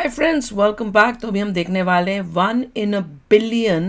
Hi friends, welcome back. तो अभी हम देखने वाले हैं 1 in a billion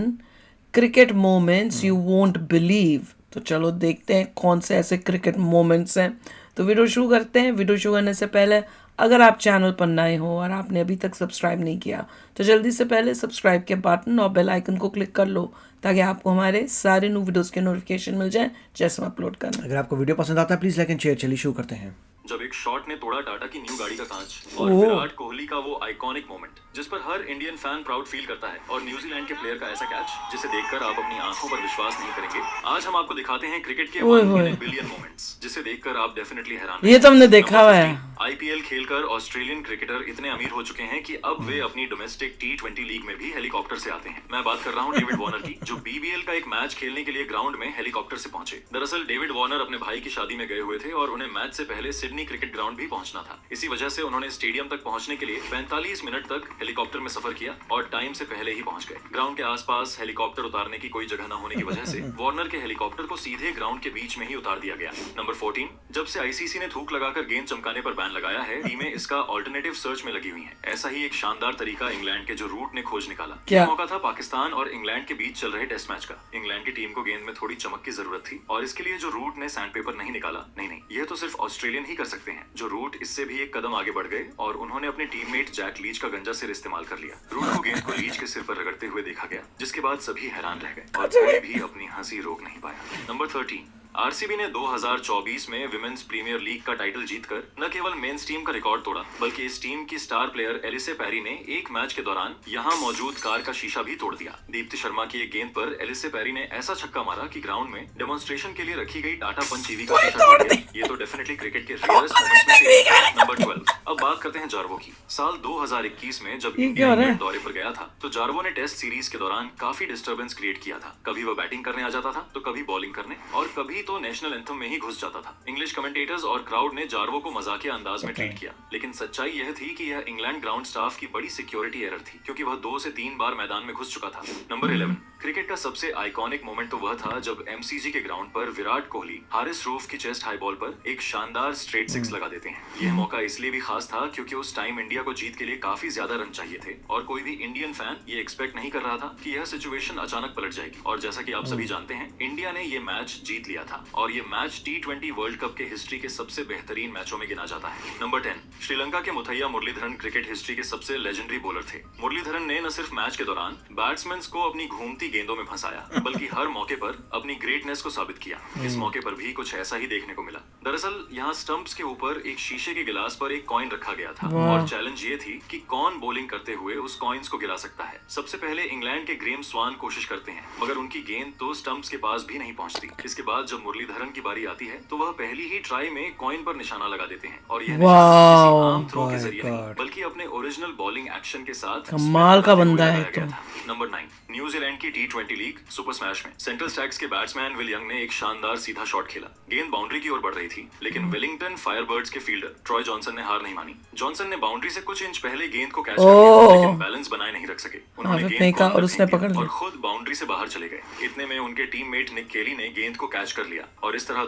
cricket moments you won't believe. तो चलो देखते हैं कौन से ऐसे क्रिकेट मोमेंट्स हैं। तो वीडियो शुरू करते हैं। वीडियो शुरू करने से पहले अगर आप चैनल पर नए हो और आपने अभी तक सब्सक्राइब नहीं किया तो जल्दी से पहले सब्सक्राइब के बटन और बेल आइकन को क्लिक कर लो ताकि आपको हमारे सारे न्यू वीडियोस के नोटिफिकेशन मिल जाए जैसे हम अपलोड करें। अगर आपको वीडियो पसंद आता है प्लीज लाइक एंड शेयर। चलिए शुरू करते हैं। जब एक शॉट ने तोड़ा टाटा की न्यू गाड़ी का कांच और विराट कोहली का वो आइकॉनिक मोमेंट जिस पर हर इंडियन फैन प्राउड फील करता है और न्यूजीलैंड के प्लेयर का ऐसा कैच जिसे देखकर आप अपनी आंखों पर विश्वास नहीं करेंगे। आज हम आपको दिखाते हैं क्रिकेट के 1 बिलियन मोमेंट्स जिसे देखकर आप डेफिनेटली हैरान। ये तो हमने देखा हुआ है। आईपीएल खेलकर ऑस्ट्रेलियन क्रिकेटर इतने अमीर हो चुके हैं कि अब वे अपनी डोमेस्टिक T20 लीग में भी हेलीकॉप्टर से आते हैं। मैं बात कर रहा हूँ डेविड वार्नर की, जो बीबीएल का एक मैच खेलने के लिए ग्राउंड में हेलीकॉप्टर से पहुंचे। दरअसल डेविड वार्नर अपने भाई की शादी में गए हुए थे और उन्हें मैच से पहले सिडनी क्रिकेट ग्राउंड भी पहुंचना था। इसी वजह से उन्होंने स्टेडियम तक पहुंचने के लिए 45 मिनट तक हेलीकॉप्टर में सफर किया और टाइम से पहले ही पहुंच गए। ग्राउंड के आसपास हेलीकॉप्टर उतारने की कोई जगह न होने की वजह से वार्नर के हेलीकॉप्टर को सीधे ग्राउंड के बीच में ही उतार दिया गया। नंबर 14, जब से आईसीसी ने थूक लगाकर गेंद चमकाने पर बैन लगाया है, टीमें इसका ऑल्टरनेटिव सर्च में लगी हुई हैं। ऐसा ही एक शानदार तरीका इंग्लैंड के जो रूट ने खोज निकाला। क्या मौका था पाकिस्तान और इंग्लैंड के बीच चल रहे टेस्ट मैच का। इंग्लैंड की टीम को गेंद में थोड़ी चमक की जरूरत थी और इसके लिए जो रूट ने सैंडपेपर नहीं निकाला, नहीं, यह तो सिर्फ ऑस्ट्रेलियन ही कर सकते हैं। जो रूट इससे भी एक कदम आगे बढ़ गए और उन्होंने अपने टीममेट जैक लीच का गंजा सिर इस्तेमाल कर लिया। रूट को गेंद को लीच के सिर पर रगड़ते हुए देखा गया, जिसके बाद सभी हैरान रह गए और कोई भी अपनी हंसी रोक नहीं पाया। नंबर 13, आरसीबी ने 2024 में विमेंस प्रीमियर लीग का टाइटल जीतकर न केवल मेंस टीम का रिकॉर्ड तोड़ा बल्कि इस टीम की स्टार प्लेयर एलिसे पेरी ने एक मैच के दौरान यहां मौजूद कार का शीशा भी तोड़ दिया। दीप्ति शर्मा की एक गेंद पर एलिसे पेरी ने ऐसा छक्का मारा कि ग्राउंड में डेमोन्स्ट्रेशन के लिए रखी गई टाटा पंच ईवी का शीशा तोड़ दिया। ये तो डेफिनेटली क्रिकेट के रेयरेस्ट मोमेंट्स में से एक है। नंबर 12, अब बात करते हैं जार्वो की। साल 2021 में जब इंडिया इंग्लैंड दौरे पर गया था तो जार्वो ने टेस्ट सीरीज के दौरान काफी डिस्टर्बेंस क्रिएट किया था। कभी वह बैटिंग करने आ जाता था तो कभी बॉलिंग करने और कभी तो नेशनल एंथम में ही घुस जाता था। इंग्लिश कमेंटेटर्स और क्राउड ने जार्वो को मजाकिया अंदाज में ट्रीट किया, लेकिन सच्चाई यह थी कि यह इंग्लैंड ग्राउंड स्टाफ की बड़ी सिक्योरिटी एरर थी क्योंकि वह 2 से 3 बार मैदान में घुस चुका था। नंबर 11, क्रिकेट का सबसे आइकॉनिक मोमेंट तो वह था जब एमसीजी के ग्राउंड पर विराट कोहली हारिस रूफ की चेस्ट हाई बॉल पर एक शानदार स्ट्रेट सिक्स लगा देते हैं। यह मौका इसलिए भी खास था क्योंकि उस टाइम इंडिया को जीत के लिए काफी ज्यादा रन चाहिए थे और कोई भी इंडियन फैन ये एक्सपेक्ट नहीं कर रहा था कि यह सिचुएशन अचानक पलट जाएगी। और जैसा कि आप सभी जानते हैं, इंडिया ने यह मैच जीत लिया था और ये मैच T20 वर्ल्ड कप के हिस्ट्री के सबसे बेहतरीन मैचों में गिना जाता है। नंबर 10, श्रीलंका के मुथैया मुरलीधरन क्रिकेट हिस्ट्री के सबसे लेजेंडरी बॉलर थे। मुरलीधरन ने न सिर्फ मैच के दौरान बैट्समैन को अपनी घूमती गेंदों में फंसाया बल्कि हर मौके पर अपनी ग्रेटनेस को साबित किया। इस मौके पर भी कुछ ऐसा ही देखने को मिला। दरअसल यहाँ स्टंप्स के ऊपर एक शीशे के गिलास पर एक कॉइन रखा गया था और चैलेंज ये थी कि कौन बॉलिंग करते हुए उस कॉइन्स को गिरा सकता है। सबसे पहले इंग्लैंड के ग्रेम स्वान कोशिश करते हैं मगर उनकी गेंद तो स्टंप्स के पास भी नहीं पहुंचती। इसके बाद जब मुरलीधरन की बारी आती है तो वह पहली ही ट्राई में कॉइन पर निशाना लगा देते हैं और यह निशाना किसी आम थ्रो के जरिए नहीं बल्कि अपने ओरिजिनल बॉलिंग एक्शन के साथ कमाल का बंदा है तो। नंबर 9, न्यूजीलैंड की T20 लीग सुपर स्मैश में सेंट्रल स्टैग्स के बैट्समैन विल यंग ने एक शानदार सीधा शॉट खेला। गेंद बाउंड्री की ओर बढ़ रही थी लेकिन वेलिंगटन फायरबर्ड्स के फील्डर ट्रॉय जॉनसन ने हार नहीं मानी। जॉनसन ने बाउंड्री से कुछ इंच पहले गेंद को कैच कर लिया लेकिन बैलेंस बनाए नहीं रख सके। उन्होंने गेंद को और उसने पकड़ लिया और खुद बाउंड्री से बाहर चले गए। इतने में उनके टीममेट निक केली ने गेंद को कैच कर लिया और इस तरह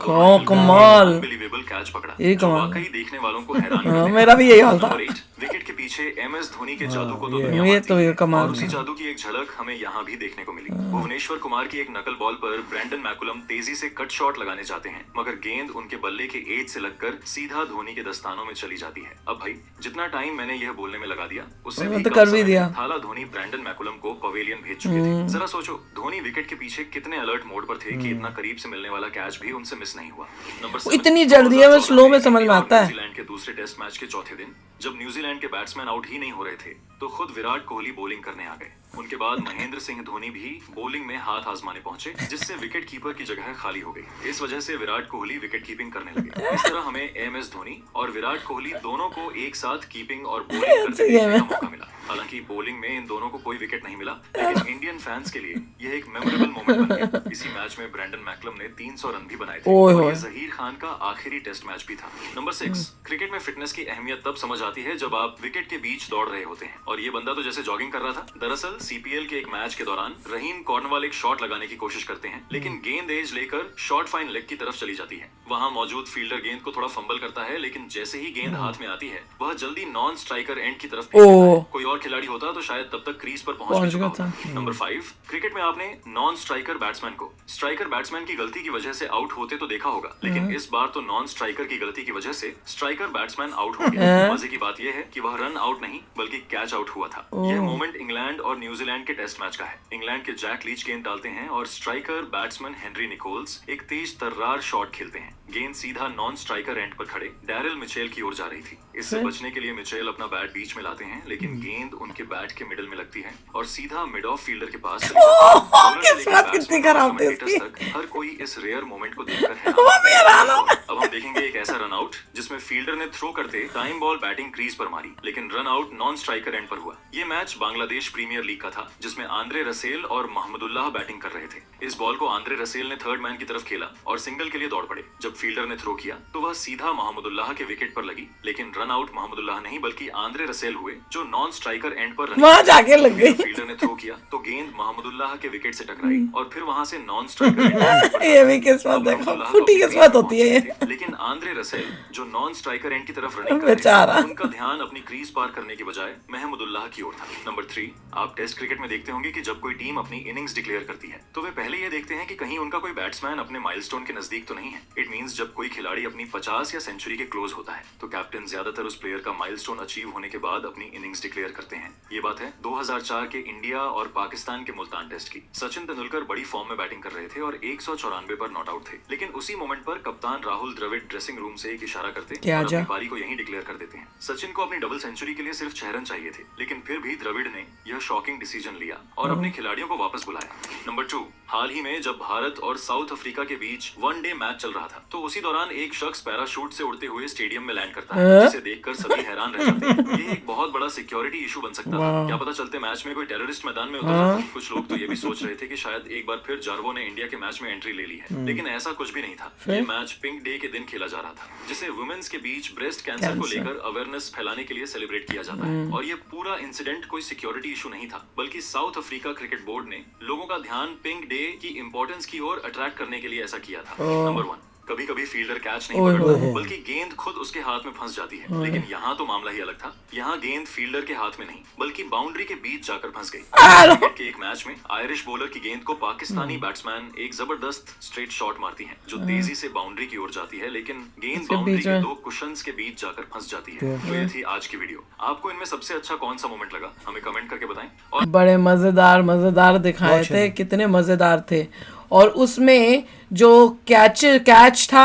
कमाल अनबिलीवेबल कैच पकड़ा ये जो कमाल वाकई देखने वालों को हैरान कर देगा। मेरा भी यही हाल था। नंबर 8, विकेट के पीछे MS धोनी के जादू को तो दुनिया ये मानती तो है ये कमाल और उसी था। जादू की एक झलक हमें यहाँ भी देखने को मिली। भुवनेश्वर कुमार की एक नकल बॉल पर ब्रैंडन मैकुलम तेजी से कट शॉट लगाने जाते हैं मगर गेंद उनके बल्ले के एज से लगकर सीधा धोनी के दस्तानों में चली जाती है। अब भाई जितना टाइम मैंने यह बोलने में लगा दिया उससे भी तो कम कर भी समय दिया। में थाला धोनी ब्रैंडन मैकुलम को पवेलियन भेज चुके थे। जरा सोचो धोनी विकेट के पीछे कितने अलर्ट मोड पर थे कि इतना करीब से मिलने वाला कैच भी उनसे मिस नहीं हुआ। नंबर 7, इतनी जल्दी है, वो स्लो में समझ में आता है। न्यूजीलैंड के दूसरे टेस्ट मैच के चौथे दिन जब न्यूजीलैंड के बैट्समैन आउट ही नहीं हो रहे थे तो खुद विराट कोहली बॉलिंग करने आ गए। उनके बाद महेंद्र सिंह धोनी भी बॉलिंग में हाथ आजमाने पहुंचे जिससे विकेट कीपर की जगह खाली हो गई। इस वजह से विराट कोहली विकेट कीपिंग करने लगे। इस तरह हमें MS धोनी और विराट कोहली दोनों को एक साथ कीपिंग और बॉलिंग करने का मौका मिला। हालांकि बॉलिंग में इन दोनों को कोई विकेट नहीं मिला, लेकिन इंडियन फैंस के लिए यह एक मेमोरेबल मोमेंट बन गया। इसी मैच में ब्रैंडन मैकलम ने 300 रन भी बनाए थे ओए और होए। ये जहीर खान का आखिरी टेस्ट मैच भी था। नंबर 6, क्रिकेट में फिटनेस की अहमियत तब समझ आती है जब आप विकेट के बीच दौड़ रहे होते हैं, और ये बंदा तो जैसे जॉगिंग कर रहा था। दरअसल सीपीएल के एक मैच के दौरान रहीम कॉर्नवाल एक शॉट लगाने की कोशिश करते हैं, लेकिन गेंद एज लेकर शॉर्ट फाइन लेग की तरफ चली जाती है। वहां मौजूद फील्डर गेंद को थोड़ा फंबल करता है, लेकिन जैसे ही गेंद हाथ में आती है वह जल्दी नॉन स्ट्राइकर एंड की तरफ फेंक देता है। कोई और खिलाड़ी होता तो शायद तब तक क्रीज पर पहुंच पहुंच चुका गया होता। नंबर 5, क्रिकेट में आपने नॉन स्ट्राइकर बैट्समैन को स्ट्राइकर बैट्समैन की गलती की वजह से आउट होते तो देखा होगा, लेकिन इस बार तो नॉन स्ट्राइकर की गलती की वजह से स्ट्राइकर बैट्समैन आउट हो गया। मजे की बात यह है कि वह रन आउट नहीं बल्कि कैच आउट हुआ था। यह मोमेंट इंग्लैंड और न्यूजीलैंड के टेस्ट मैच का है। इंग्लैंड के जैक लीच गेंद डालते हैं और स्ट्राइकर बैट्समैन हेनरी निकोल्स एक तेज तर्रार शॉट खेलते हैं। गेंद सीधा नॉन स्ट्राइकर एंड पर खड़े डैरिल मिचेल की ओर जा रही थी। इससे बचने के लिए मिचेल अपना बैट बीच में लाते हैं, लेकिन गेंद उनके बैट के मिडल में लगती है और सीधा मिड ऑफ फील्डर के पास चली जाती है। किस्मत कितनी खराब थी उसकी। हर कोई इस रेयर मोमेंट को देखकर हैरान। अब हम देखेंगे एक ऐसा रन आउट जिसमें फील्डर ने थ्रो करते टाइम बॉल बैटिंग क्रीज पर मारी, लेकिन run out non striker end पर हुआ। ये मैच बांग्लादेश प्रीमियर लीग का था, जिसमें आंद्रे रसेल और महमुदुल्लाह बैटिंग कर रहे थे। इस बॉल को आंद्रे रसेल ने थर्ड मैन की तरफ खेला और सिंगल के लिए दौड़ पड़े। जब फील्डर ने थ्रो किया तो वह सीधा महमुदुल्लाह के विकेट पर लगी, लेकिन रन आउट महमुदुल्लाह नहीं बल्कि आंद्रे रसेल हुए, जो नॉन स्ट्राइकर एंड पर वहां जाके लग गई। फील्डर ने थ्रो किया तो गेंद महमुदुल्लाह के विकेट से टकराई और फिर वहां से नॉन स्ट्राइकर ये भी किस्मत देखो, फुटी किस्मत होती है ये। लेकिन आंद्रे रसेल जो नॉन स्ट्राइकर एंड की तरफ रनिंग कर बेचारा। रहे थे, उनका ध्यान अपनी क्रीज पार करने की बजाय महमुदुल्लाह की ओर था। नंबर 3, आप टेस्ट क्रिकेट में देखते होंगे कि जब कोई टीम अपनी इनिंग्स डिक्लेयर करती है तो वे पहले ये देखते हैं कि कहीं उनका कोई बैट्समैन अपने माइलस्टोन के नजदीक तो नहीं है। इट मींस जब कोई खिलाड़ी अपनी 50 या सेंचुरी के क्लोज होता है तो कैप्टन ज्यादातर उस प्लेयर का माइलस्टोन अचीव होने के बाद अपनी इनिंग्स डिक्लेयर करते हैं। ये बात है 2004 के इंडिया और पाकिस्तान के मुल्तान टेस्ट की। सचिन तेंदुलकर बड़ी फॉर्म में बैटिंग कर रहे थे और 194 पर नॉट आउट थे, लेकिन उसी मोमेंट पर कप्तान राहुल द्रविड़ ड्रेसिंग रूम से एक इशारा करते और अपनी पारी को यहीं डिक्लेयर कर देते हैं। सचिन को अपनी डबल सेंचुरी के लिए सिर्फ 6 रन चाहिए थे, लेकिन फिर भी द्रविड़ ने यह शॉकिंग डिसीजन लिया और अपने खिलाड़ियों को वापस बुलाया। नंबर 2, हाल ही में जब भारत और साउथ अफ्रीका के बीच वनडे मैच चल रहा था तो उसी दौरान एक शख्स पैराशूट से उड़ते हुए स्टेडियम में लैंड करता है, जिसे देखकर सभी हैरान रह जाते हैं। ये एक बहुत बड़ा सिक्योरिटी इशू बन सकता था। क्या पता चलते मैच में कोई टेररिस्ट मैदान में उतर जाता। कुछ लोग तो ये भी सोच रहे थे कि शायद एक बार फिर जार्वो ने इंडिया के मैच में एंट्री ले ली है, लेकिन ऐसा कुछ भी नहीं था। ये मैच पिंक डे के दिन खेला जा रहा था, जिसे वुमेन्स के बीच ब्रेस्ट कैंसर को लेकर अवेयरनेस फैलाने के लिए सेलिब्रेट किया जाता है। और ये पूरा इंसिडेंट कोई सिक्योरिटी इशू नहीं था, बल्कि साउथ अफ्रीका क्रिकेट बोर्ड ने लोगों का ध्यान पिंक डे की इंपॉर्टेंस की ओर अट्रैक्ट करने के लिए ऐसा किया था। नंबर 1, कभी कभी फील्डर कैच नहीं पकड़ता बल्कि गेंद खुद उसके हाथ में फंस जाती है, लेकिन यहाँ तो मामला ही अलग था। यहाँ गेंद फील्डर के हाथ में नहीं बल्कि बाउंड्री के बीच जाकर फंस गई। क्रिकेट के एक मैच में आयरिश बॉलर की गेंद को पाकिस्तानी बैट्समैन एक जबरदस्त स्ट्रेट शॉट मारती हैं, जो तेजी से बाउंड्री की ओर जाती है, लेकिन गेंद बाउंड्री के 2 कुशन्स के बीच जाकर फंस जाती है। तो ये थी आज की वीडियो। आपको इनमें सबसे अच्छा कौन सा मोमेंट लगा, हमें कमेंट करके बताएं। और बड़े मजेदार दिखाए थे, कितने मजेदार थे। और उसमें जो कैच था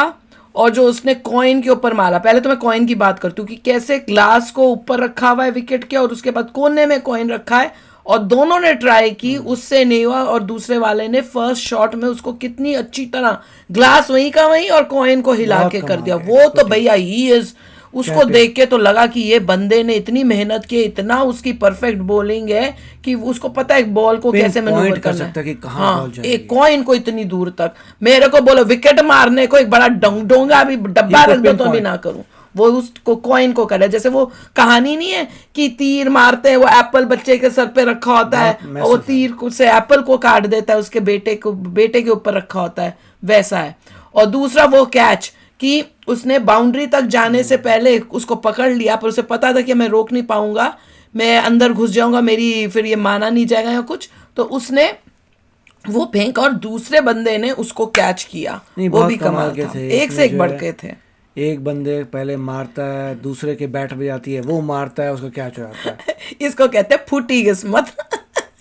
और जो उसने कॉइन के ऊपर मारा, पहले तो मैं कॉइन की बात करती हूँ कि कैसे ग्लास को ऊपर रखा हुआ है विकेट के और उसके बाद कोने में कॉइन रखा है और दोनों ने ट्राई की, उससे नहीं हुआ और दूसरे वाले ने फर्स्ट शॉट में उसको कितनी अच्छी तरह ग्लास वहीं का वहीं और कॉइन को हिला के कर दिया। वो तो भैया ही इज, उसको देख के तो लगा कि ये बंदे ने इतनी मेहनत की, इतना उसकी परफेक्ट बॉलिंग है कि उसको पता है बॉल को कैसे मैनूवर करना है। कि कहाँ बॉल जाएगी। एक कॉइन को इतनी दूर तक, मेरे को बोलो विकेट मारने को एक बड़ा डोंगा भी डब्बा रख दो तो भी ना करूं, वो उसको कॉइन को करे। जैसे वो कहानी नहीं है कि तीर मारते हैं, वो एप्पल बच्चे के सर पे रखा होता है और वो तीर से एप्पल को काट देता है, उसके बेटे के ऊपर रखा होता है, वैसा है। और दूसरा वो कैच कि उसने बाउंड्री तक जाने से पहले उसको पकड़ लिया, पर उसे पता था कि मैं रोक नहीं पाऊंगा, मैं अंदर घुस जाऊंगा, मेरी फिर ये माना नहीं जाएगा या कुछ, तो उसने वो फेंक और दूसरे बंदे ने उसको कैच किया। वो भी कमाल था, एक से एक बढ़ के थे। एक बंदे पहले मारता है, दूसरे के बैट पे जाती है, वो मारता है, उसको कैच हो जाता है। इसको कहते हैं फुटी किस्मत।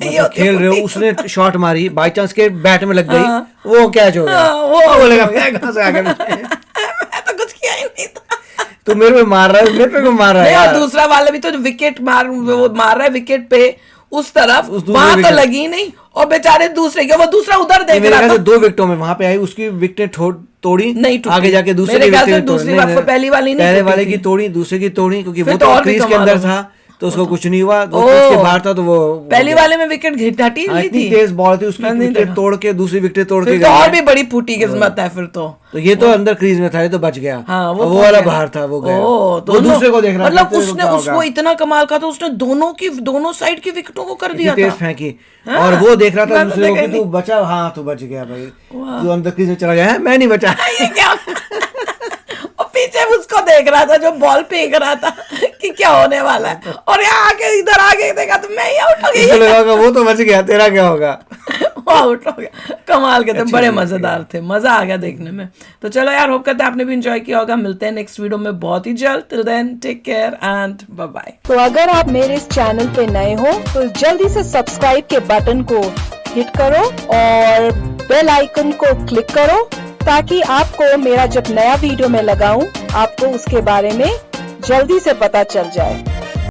मतलब खेल रहे हो, उसने शॉट मारी, बाई चांस के बैट में लग गई, वो कैच हो गया। वो बोलेगा मैं कहां से आ गया, मैं तो कुछ किया ही नहीं था। तो मेरे पे मार रहा है, मेरे पे क्यों मार रहा है और यार? दूसरा वाला भी तो विकेट वो मार रहा है विकेट पे उस तरफ, वहां तो लगी नहीं और बेचारे दूसरे के, वो दूसरा उधर देख रहा था। 2 विकेटों में वहां पे आई, उसकी विकेट तोड़ी नहीं, आगे जाके दूसरे की विकेट दूसरी पहली वाली नहीं, पहले वाले की तोड़ी, दूसरे की तोड़ी, क्योंकि वो तो क्रीज के अंदर था, तो उसको कुछ नहीं हुआ, वो उसके बाहर था तो वो पहली वाले में विकेट हटी ली इतनी थी, तेज बॉल थी, उसकी विकेट तोड़ के दूसरी विकेट तोड़ के फिर तो और भी बड़ी फूटी किस्मत है फिर तो ये तो अंदर क्रीज में था, ये तो बच गया। हाँ, वो वाला बाहर था, वो गया। वो दूसरे को देख रहा था, मतलब उसने उसको इतना कमाल का था, उसने दोनों साइड की विकेटों को कर दिया तेज था, फेंकी। और वो देख रहा था दूसरे को कि तू बचा, हाँ तू बच गया भाई, तू अंदर क्रीज में चला गया, मैं नहीं बचा। ये क्या और पीछे उसको देख रहा था जो बॉल फेंक रहा था कि क्या होने वाला है, और यहाँ आके इधर आके देखा तो मैं ही आउट हो गई, लगा वो तो बच गया, तेरा क्या होगा। वो आउट हो गया। कमाल के थे, बड़े मजेदार थे, मजा आ गया देखने में। तो चलो यार, होप करते हैं आपने भी एंजॉय किया होगा। मिलते हैं नेक्स्ट वीडियो में बहुत ही जल्द। Till then take care and bye bye. तो अगर आप मेरे इस चैनल पे नए हो तो जल्दी से सब्सक्राइब के बटन को हिट करो और बेल आइकन को क्लिक करो, ताकि आपको मेरा जब नया वीडियो मैं लगाऊं आपको उसके बारे में जल्दी से पता चल जाए।